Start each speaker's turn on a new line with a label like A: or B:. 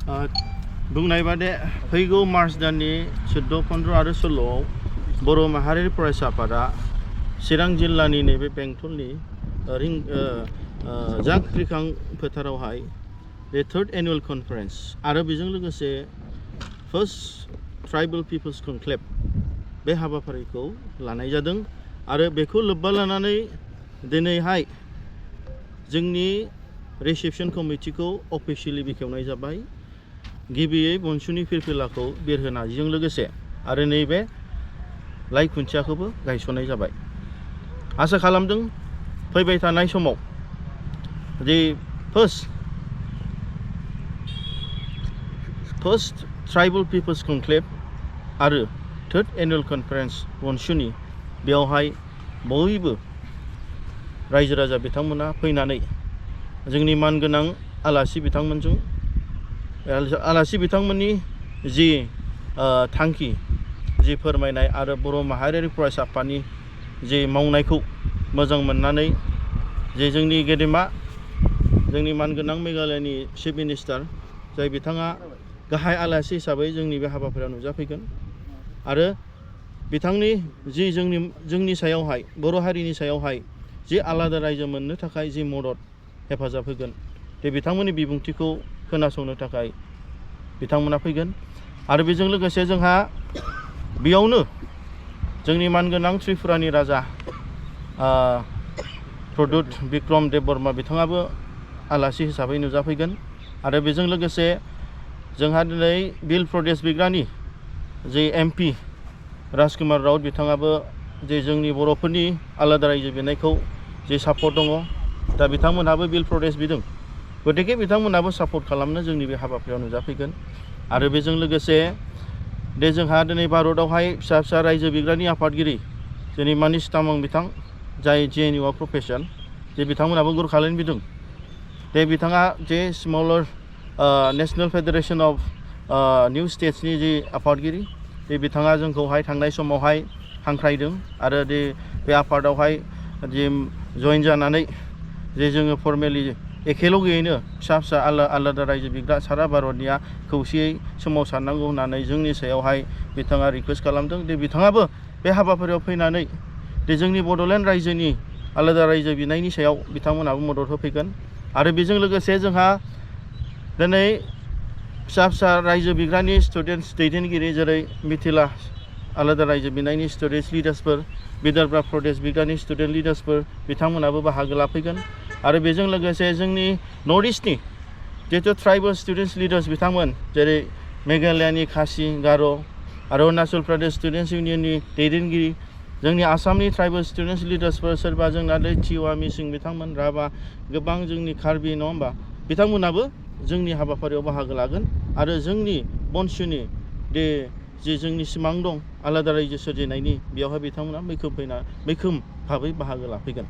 A: बुंनाय बादि फैगौ मार्च दाननि 14, 15 आरो 16 बर' माहारियारि फरायसा आफादा चिरां जिल्लानि नैबे बेंटलनि जांख्रिखां फोथारावहाय बे 3rd एनुअल कनफारेन्स आरो बेजों लोगोसे फर्स्ट ट्राइबल पिपल्स कनक्लेव बे हाबाफारिखौ लानाय जादों आरो बेखौ लोब्बा लानानै दिनैहाय जोंनि रिसेपसन कमिटिखौ अफिसियेलि बेखेवनाय जाबाय। गिबियै बनसुनि फिरफिलाखौ बिरहोनायजों लोगोसे आरो नैबे लाइ खुन्थियाखौबो गायसननाय जाबाय। आसा खालामदों फैबाय थानाय समाव the first tribal peoples conclave आरो 3rd एनुअल कनफारेन्स बनसुनि बेयावहाय बयबो रायजो राजा बिथांमोना फैनानै जोंनि मानगोनां आलासि बिथांमोननि जि थांखि जि फोरमायनाय आरो बर' माहारियारि फरायसा आफादनि जि मावनायखौ मोजां मोननानै जे जोंनि गेदेमा जोंनि मानगोनां मेघालयनि चिफ मिनिस्टार जाय बिथाङा गाहाय आलासि हिसाबै जोंनि बे हाबाफारियाव नुजाफैगोन आरो बिथांनि जि जोंनि सायावहाय बर' हारिनि सायावहाय जि आलादा रायजो मोननो थाखाय जि मदद हेफाजाब होगोन बे बिथांमोननि बिबुंथिखौ खोनासंनो थाखाय बिथांमोना फैगोन आरो बेजों लोगोसे जोंहा बेयावनो जोंनि मानगोनां त्रिपुरानि राजा प्रदुत बिक्रम देब बर्मा बिथाङाबो आलासि हिसाबै नुजाफैगोन आरो बेजों लोगोसे जोंहा दिनै बिल प्रदेश बिग्रानि जे MP राजकुमार राउत बिथाङाबो जे जोंनि बर'फोरनि आलादा रायजो बिनायखौ जे सापर्ट दङ दा बिथांमोनहाबो बिल प्रदेश बिदों गतिके बिथांमोनहाबो सापर्ट खालामनो जोंनि बे हाबाफारियाव नुजाफैगोन आरो बेजों लोगोसे जोंहा दिनै भारतआवहाय फिसा फिसा रायजो बिग्रानि आफादगिरि जोंनि मानिश तामां बिथां जाय JNUआव प्रफेसर जे बिथांमोनहाबो गुरखालैंड बिदों दे बिथाङा जे स्मलर नेशनेल फेडारेशन अफ निउ स्टेट्सनि जि आफादगिरि बे बिथाङा जोंखौहाय थांनाय समावहाय हांख्रायदों आरो बे आफादावहाय जे जइन जानानै जे जोङो फर्मेलि एखेलगैयैनो फिसा फिसा आलादा रायजो बिग्रा सारा भारतनिया खौसेयै सोमावसारनांगौ होननानै जोंनि सायावहाय बिथाङा रिक्वेस्ट खालामदों दे बिथाङाबो बे हाबाफारियाव फैनानै दे जोंनि बड'लेण्ड रायजोनि आलादा रायजो बिनायनि सायाव बिथांमोनहाबो मदद होफैगोन आरो बेजों लोगोसे जोंहा दिनै फिसा फिसा रायजो बिग्रानि स्टुडेन्टस दैदेनगिरि जेरै मिथिला आलादा रायजो बिनायनि स्टुडेन्टस लिडार्सफोर विदर्भा प्रदेश बिग्रानि स्टुडेन्ट लिडार्सफोर बिथांमोनाबो बाहागो लाफैगोन आरो बेजों लोगोसे जोंनि नर्थ इस्टनि जिहेतु ट्राइबल स्टुडेन्टस लिडार्स बिथांमोन जेरै मेघालयानि खासि गार' आरो अरुणाचल प्रदेश स्टुडेन्टस इउनियननि दैदेनगिरि जोंनि आसामनि ट्राइबल स्टुडेन्टस लिडार्सफोर सोरबा जोंना टिवा मिसिं बिथांमोन राभा गोबां जोंनि कार्बि नङा होमबा बिथांमोनाबो जोंनि हाबाफारियाव बाहागो लागोन आरो जोंनि बनसुनि जे जोंनि सिमां दं आलादा रायजो सोरजिनायनि बेयावहाय बिथांमोना मैखोम भाबै बाहागो लाफैगोन।